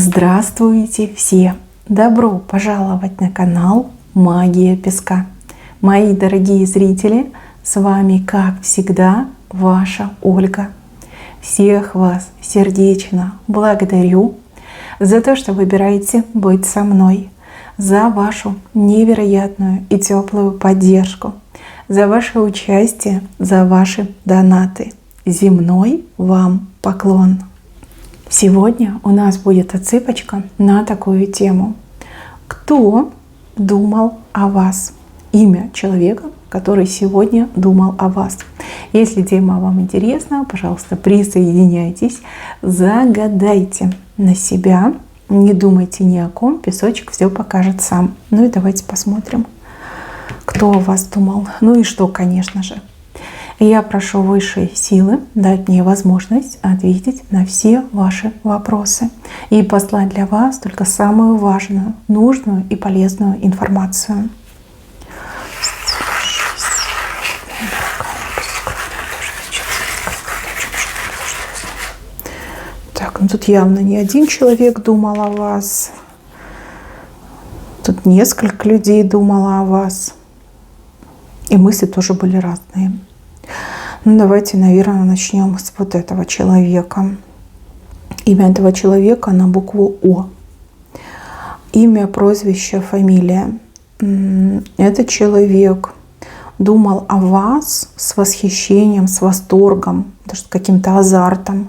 Здравствуйте все! Добро пожаловать на канал Магия Песка. Мои дорогие зрители, с вами, как всегда, ваша Ольга. Всех вас сердечно благодарю за то, что выбираете быть со мной, за вашу невероятную и теплую поддержку, за ваше участие, за ваши донаты. Земной вам поклон! Сегодня у нас будет отсыпочка на такую тему. Кто думал о вас? Имя человека, который сегодня думал о вас. Если тема вам интересна, пожалуйста, присоединяйтесь, загадайте на себя, не думайте ни о ком, песочек все покажет сам. Ну и давайте посмотрим, кто о вас думал. Ну и что, конечно же. Я прошу высшие силы дать мне возможность ответить на все ваши вопросы и послать для вас только самую важную, нужную и полезную информацию. Так, ну тут явно не один человек думал о вас. Тут несколько людей думало о вас. И мысли тоже были разные. Ну, давайте, наверное, начнем с вот этого человека. Имя этого человека на букву О. Имя, прозвище, фамилия. Этот человек думал о вас с восхищением, с восторгом, даже с каким-то азартом.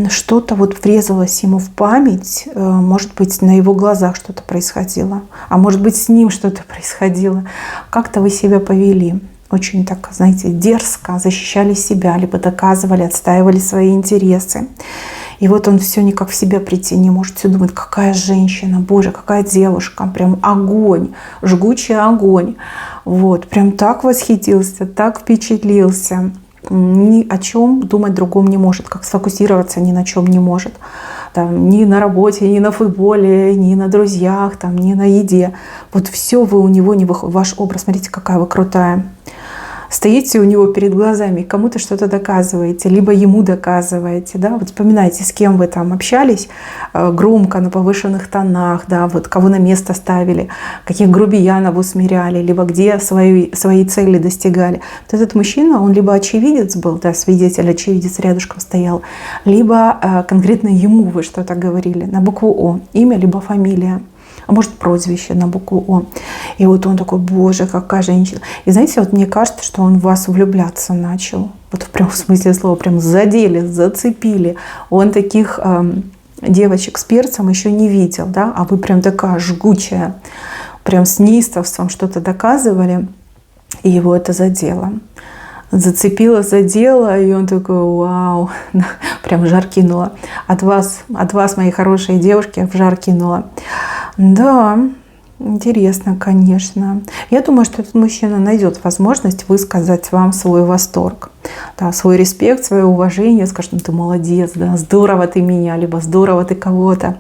Что-то вот врезалось ему в память, может быть, на его глазах что-то происходило, а может быть, с ним что-то происходило. Как-то вы себя повели. Очень так, знаете, дерзко защищали себя, либо доказывали, отстаивали свои интересы. И вот он все никак в себя прийти не может. Все думает, какая женщина, боже, какая девушка. Прям огонь, жгучий огонь. Вот, прям так восхитился, так впечатлился. Ни о чем думать другом не может, как сфокусироваться ни на чем не может. Там, ни на работе, ни на футболе, ни на друзьях, там, ни на еде. Вот все вы у него не выходит. Ваш образ, смотрите, какая вы крутая. Стоите у него перед глазами, кому-то что-то доказываете, либо ему доказываете, да, вот вспоминайте, с кем вы там общались, громко, на повышенных тонах, да, вот кого на место ставили, каких грубиянов усмиряли, либо где свои цели достигали. Вот этот мужчина, он либо очевидец был, да, свидетель, очевидец рядышком стоял, либо конкретно ему вы что-то говорили на букву О, имя, либо фамилия. А может, прозвище на букву О. И вот он такой, боже, какая женщина. И знаете, вот мне кажется, что он в вас влюбляться начал. Вот в прямом смысле слова, прям задели, зацепили. Он таких девочек с перцем еще не видел, да, а вы прям такая жгучая, прям с неистовством что-то доказывали, и его это задело. Зацепило, задело, и он такой, вау, прям жар кинула. От вас, мои хорошие девушки, в жар кинула. Да, интересно, конечно. Я думаю, что этот мужчина найдет возможность высказать вам свой восторг, да, свой респект, свое уважение, скажет, ну ты молодец, да, здорово ты меня, либо здорово ты кого-то.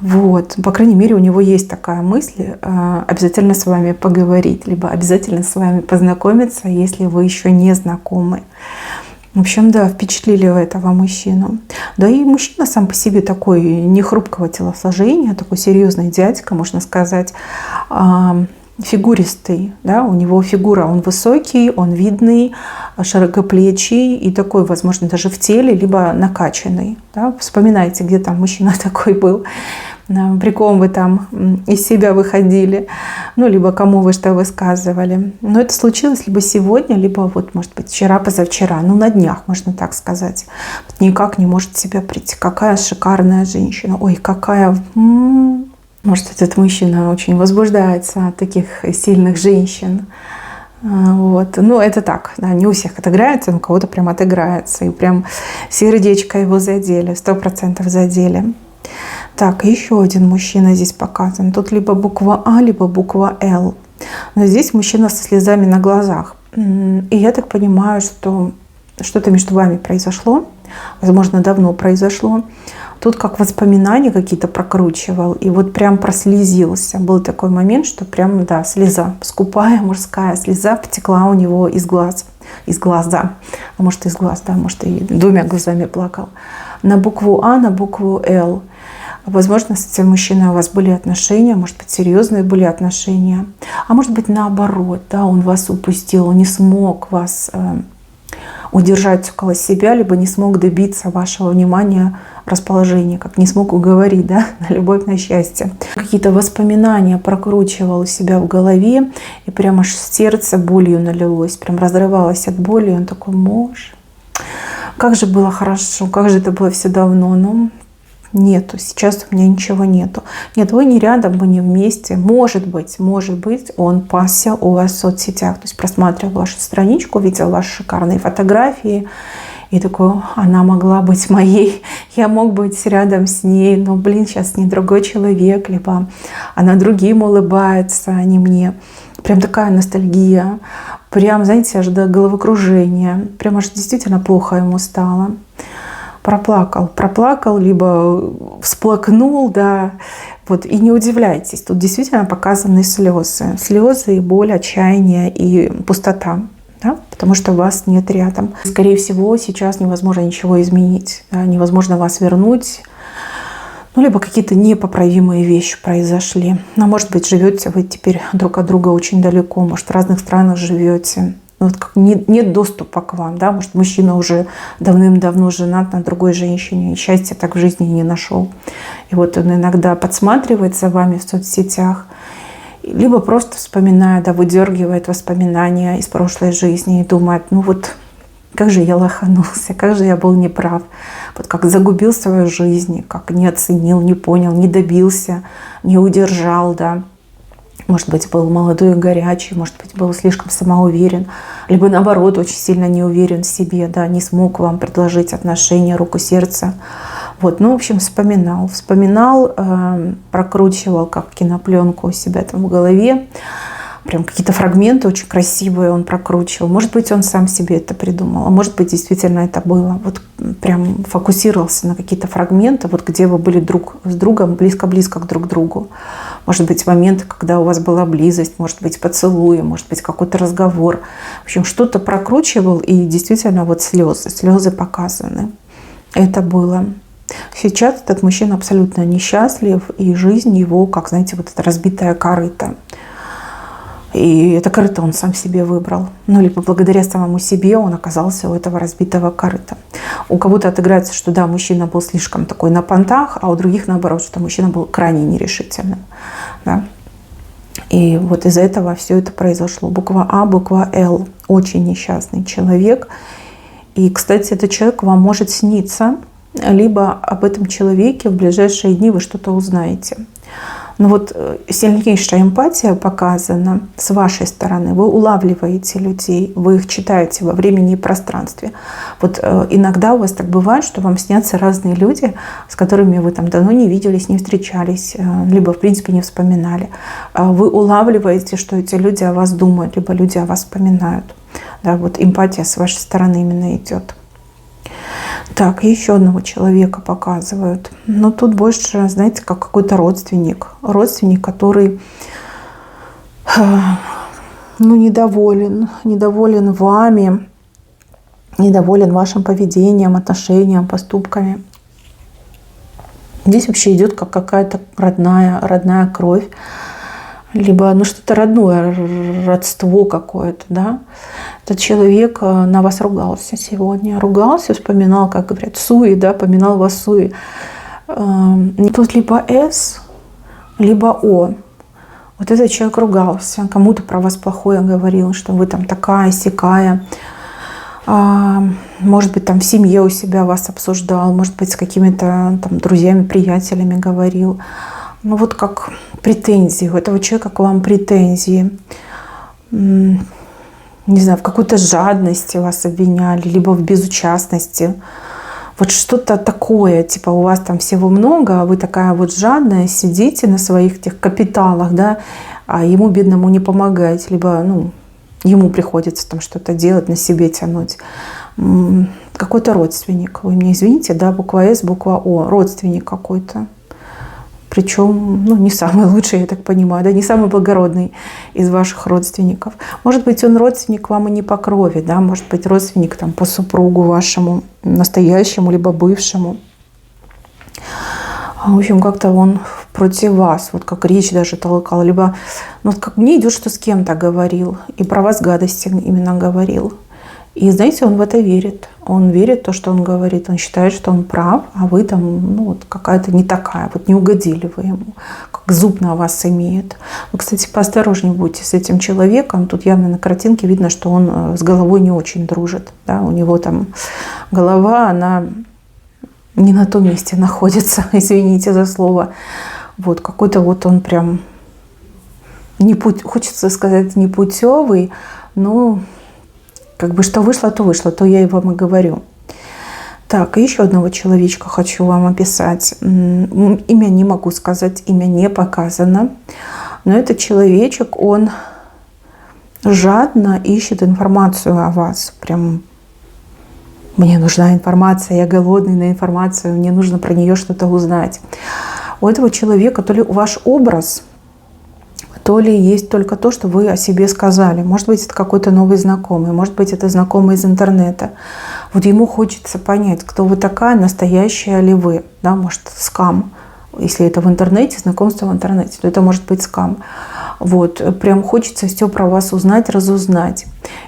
Вот, по крайней мере, у него есть такая мысль, обязательно с вами поговорить, либо обязательно с вами познакомиться, если вы еще не знакомы. В общем, да, впечатлили вы этого мужчину. Да и мужчина сам по себе такой не хрупкого телосложения, такой серьезный дядька, можно сказать, фигуристый. Да? У него фигура, он высокий, он видный, широкоплечий и такой, возможно, даже в теле, либо накачанный. Да? Вспоминайте, где там мужчина такой был, при ком вы там из себя выходили, ну, либо кому вы что высказывали. Но это случилось либо сегодня, либо, вот, может быть, вчера, позавчера, ну, на днях, можно так сказать. Вот никак не может в себя прийти. Какая шикарная женщина. Ой, какая... Может, этот мужчина очень возбуждается от таких сильных женщин. Вот. Ну, это так, да, не у всех отыграется, но у кого-то прям отыграется. И прям сердечко его задели, 100% задели. Так, еще один мужчина здесь показан. Тут либо буква А, либо буква Л. Но здесь мужчина со слезами на глазах. И я так понимаю, что что-то между вами произошло. Возможно, давно произошло. Тут как воспоминания какие-то прокручивал. И вот прям прослезился. Был такой момент, что прям, да, слеза. Скупая мужская слеза потекла у него из глаз. Из глаза. А может, из глаз, да, может, и двумя глазами плакал. На букву А, на букву Л. Возможно, с этим мужчиной у вас были отношения, может быть, серьезные были отношения. А может быть, наоборот, да, он вас упустил, он не смог вас удержать около себя, либо не смог добиться вашего внимания, расположения, как не смог уговорить, да, на любовь, на счастье. Какие-то воспоминания прокручивал у себя в голове, и прям аж сердце болью налилось, прям разрывалось от боли. И он такой: муж, как же было хорошо, как же это было все давно. Ну, нету, сейчас у меня ничего нету. Нет, вы не рядом, вы не вместе. Может быть, он пасся у вас в соцсетях, то есть просматривал вашу страничку, видел ваши шикарные фотографии, и такой: она могла быть моей, я мог быть рядом с ней, но, блин, сейчас не другой человек, либо она другим улыбается, а не мне. Прям такая ностальгия, прям, знаете, аж до головокружения, прям аж действительно плохо ему стало. Проплакал, либо всплакнул, да. Вот, и не удивляйтесь, тут действительно показаны слезы. Слезы и боль, отчаяние и пустота, да? Потому что вас нет рядом. Скорее всего, сейчас невозможно ничего изменить, да? Невозможно вас вернуть. Ну, либо какие-то непоправимые вещи произошли. Но, может быть, живете вы теперь друг от друга очень далеко, может, в разных странах живете. Вот как нет доступа к вам, да, может, мужчина уже давным-давно женат на другой женщине, и счастья так в жизни не нашел. И вот он иногда подсматривает за вами в соцсетях, либо просто вспоминает, да, выдергивает воспоминания из прошлой жизни и думает: ну вот, как же я лоханулся, как же я был неправ, вот как загубил свою жизнь, как не оценил, не понял, не добился, не удержал, да. Может быть, был молодой и горячий, может быть, был слишком самоуверен, либо наоборот, очень сильно не уверен в себе, да, не смог вам предложить отношения, руку, сердце. Вот, ну, в общем, вспоминал, прокручивал как кинопленку у себя там в голове. Прям какие-то фрагменты очень красивые он прокручивал. Может быть, он сам себе это придумал, а может быть, действительно это было. Вот прям фокусировался на какие-то фрагменты, вот где вы были друг с другом, близко-близко друг к другу. Может быть, моменты, когда у вас была близость, может быть, поцелуи, может быть, какой-то разговор. В общем, что-то прокручивал, и действительно вот слезы показаны. Это было. Сейчас этот мужчина абсолютно несчастлив, и жизнь его, как, знаете, вот это разбитая корыто. И это корыто он сам себе выбрал. Ну, либо благодаря самому себе он оказался у этого разбитого корыта. У кого-то отыграется, что да, мужчина был слишком такой на понтах, а у других наоборот, что мужчина был крайне нерешительным. Да? И вот из-за этого все это произошло. Буква А, буква Л. Очень несчастный человек. И, кстати, этот человек вам может сниться, либо об этом человеке в ближайшие дни вы что-то узнаете. Но вот сильнейшая эмпатия показана с вашей стороны. Вы улавливаете людей, вы их читаете во времени и пространстве. Вот иногда у вас так бывает, что вам снятся разные люди, с которыми вы там давно не виделись, не встречались, либо в принципе не вспоминали. Вы улавливаете, что эти люди о вас думают, либо люди о вас вспоминают. Да, вот эмпатия с вашей стороны именно идет. Так, еще одного человека показывают. Но тут больше, знаете, как какой-то родственник. Родственник, который недоволен вами, недоволен вашим поведением, отношением, поступками. Здесь вообще идет как какая-то родная кровь. Либо что-то родное, родство какое-то, да. Этот человек на вас ругался сегодня. Ругался, вспоминал, как говорят, суи, да, поминал вас суи. Тут либо С, либо О. Вот этот человек ругался, кому-то про вас плохое говорил, что вы там такая, сякая. Может быть, там в семье у себя вас обсуждал, может быть, с какими-то там друзьями, приятелями говорил. Ну вот как претензии, у этого человека к вам претензии. Не знаю, в какой-то жадности вас обвиняли, либо в безучастности. Вот что-то такое, типа у вас там всего много, а вы такая вот жадная, сидите на своих этих капиталах, да, а ему, бедному, не помогаете, либо, ему приходится там что-то делать, на себе тянуть. Какой-то родственник, вы меня извините, да, буква С, буква О, родственник какой-то. Причем, не самый лучший, я так понимаю, да, не самый благородный из ваших родственников. Может быть, он родственник вам и не по крови, да, может быть, родственник там по супругу вашему, настоящему, либо бывшему. В общем, как-то он против вас, вот как речь даже толкал, либо, ну, вот как мне идет, что с кем-то говорил, и про вас гадости именно говорил. И знаете, он в это верит. Он верит в то, что он говорит. Он считает, что он прав, а вы там, ну, вот какая-то не такая. Вот не угодили вы ему. Как зуб на вас имеет. Вы, кстати, поосторожнее будьте с этим человеком. Тут явно на картинке видно, что он с головой не очень дружит. Да? У него там голова, она не на том месте находится. Извините за слово. Вот какой-то вот он прям, хочется сказать, непутевый, но... Как бы что вышло, то я и вам и говорю. Так, еще одного человечка хочу вам описать. Имя не могу сказать, имя не показано. Но этот человечек, он жадно ищет информацию о вас. Прям мне нужна информация, я голодный на информацию, мне нужно про нее что-то узнать. У этого человека то ли ваш образ, то ли есть только то, что вы о себе сказали. Может быть, это какой-то новый знакомый, может быть, это знакомый из интернета. Вот ему хочется понять, кто вы такая, настоящая ли вы. Да, может, скам. Если это в интернете, знакомство в интернете, то это может быть скам. Вот, прям хочется все про вас узнать, разузнать.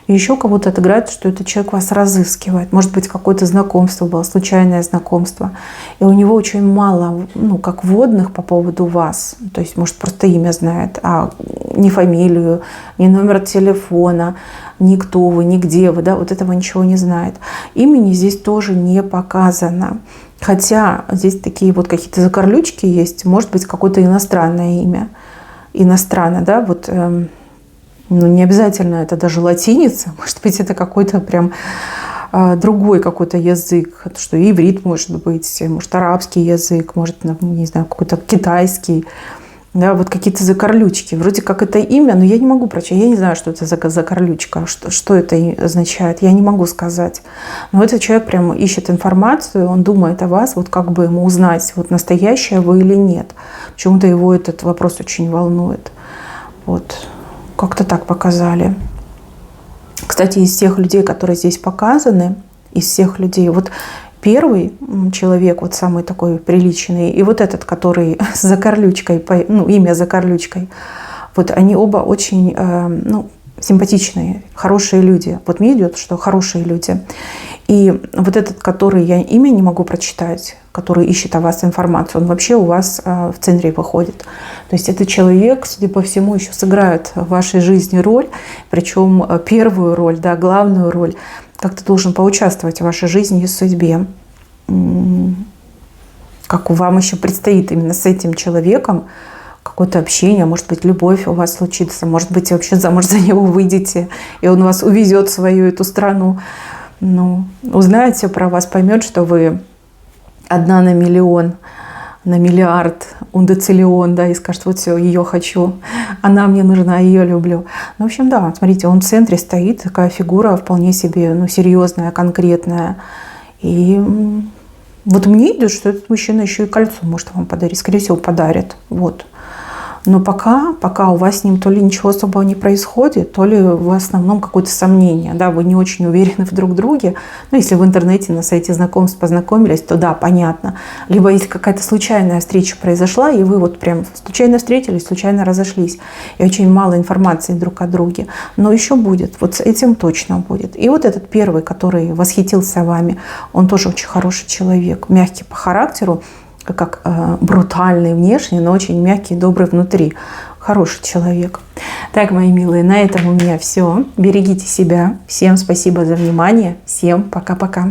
И еще кого-то отыграет, что этот человек вас разыскивает. Может быть, какое-то знакомство было, случайное знакомство. И у него очень мало, ну, как вводных по поводу вас. То есть, может, просто имя знает, а не фамилию, не номер телефона, ни кто вы, ни где вы, да, вот этого ничего не знает. Имени здесь тоже не показано. Хотя здесь такие вот какие-то закорлючки есть, может быть, какое-то иностранное имя. Иностранно, да, вот, ну, не обязательно это даже латиница, может быть, это какой-то прям другой какой-то язык, что иврит может быть, может, арабский язык, может, не знаю, какой-то китайский, да, вот какие-то закорлючки. Вроде как это имя, но я не могу прочитать, я не знаю, что это за закорлючка, что это означает, я не могу сказать. Но этот человек прямо ищет информацию, он думает о вас, вот как бы ему узнать, вот настоящая вы или нет. Почему-то его этот вопрос очень волнует. Вот, как-то так показали. Кстати, из всех людей, которые здесь показаны, из всех людей, вот первый человек, вот самый такой приличный, и вот этот, который с закорлючкой, ну, имя закорлючкой, вот они оба очень, ну, симпатичные, хорошие люди. Вот мне идет, что хорошие люди. И вот этот, который я имя не могу прочитать, который ищет о вас информацию, он вообще у вас в центре выходит. То есть этот человек, судя по всему, еще сыграет в вашей жизни роль, причем первую роль, да, главную роль. Как-то должен поучаствовать в вашей жизни и судьбе. Как вам еще предстоит именно с этим человеком какое-то общение, может быть, любовь у вас случится, может быть, вообще замуж за него выйдете, и он вас увезет в свою эту страну. Ну, узнает все про вас, поймет, что вы одна на миллион, на миллиард, ундециллион, да, и скажет, вот все, ее хочу, она мне нужна, ее люблю. Ну, в общем, да, смотрите, он в центре стоит, такая фигура вполне себе, ну, серьезная, конкретная. И вот мне идет, что этот мужчина еще и кольцо может вам подарить, скорее всего, подарит, вот. Но пока у вас с ним то ли ничего особого не происходит, то ли в основном какое-то сомнение, да, вы не очень уверены в друг друге. Ну, если в интернете на сайте знакомств познакомились, то да, понятно. Либо если какая-то случайная встреча произошла, и вы вот прям случайно встретились, случайно разошлись, и очень мало информации друг о друге. Но еще будет, вот с этим точно будет. И вот этот первый, который восхитился вами, он тоже очень хороший человек, мягкий по характеру, как брутальный внешне, но очень мягкий и добрый внутри. Хороший человек. Так, мои милые, на этом у меня все. Берегите себя. Всем спасибо за внимание. Всем пока-пока.